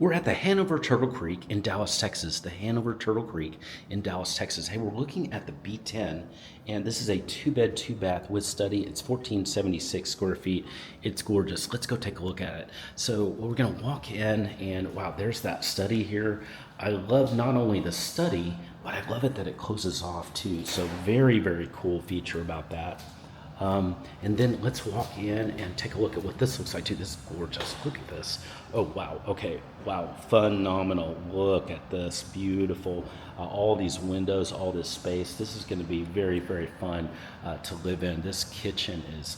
We're at the Hanover Turtle Creek in Dallas, Texas. The Hanover Turtle Creek in Dallas, Texas. Hey, we're looking at the B10, and this is a 2-bed, 2-bath with study. It's 1,476 square feet. It's gorgeous. Let's go take a look at it. So we're gonna walk in, and wow, there's that study here. I love not only the study, but I love it that it closes off too. So very, very cool feature about that. And then let's walk in and take a look at what this looks like too. This is gorgeous. Look at this. Oh, wow. Okay. Wow. Phenomenal. Look at this. Beautiful. All these windows, all this space. This is going to be very, very fun to live in. This kitchen is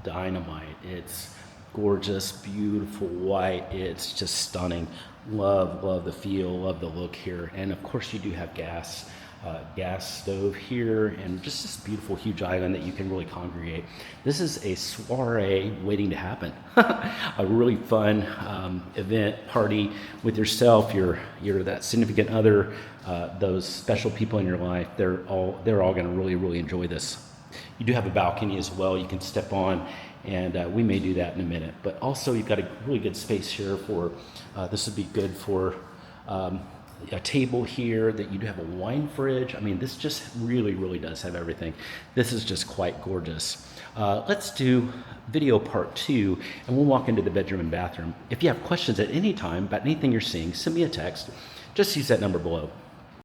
dynamite. It's gorgeous, beautiful white. It's just stunning. Love the feel, love the look here. And of course you do have gas stove here, and just this beautiful huge island that you can really congregate. This is a soiree waiting to happen. A really fun event, party with yourself, your that significant other, those special people in your life. They're all going to really enjoy this. You do have a balcony as well you can step on, and we may do that in a minute. But also you've got a really good space here for this would be good for a table here, that you do have a wine fridge. I mean, this just really does have everything. This is just quite gorgeous. Let's do video part 2, and we'll walk into the bedroom and bathroom. If you have questions at any time about anything you're seeing, send me a text. Just use that number below.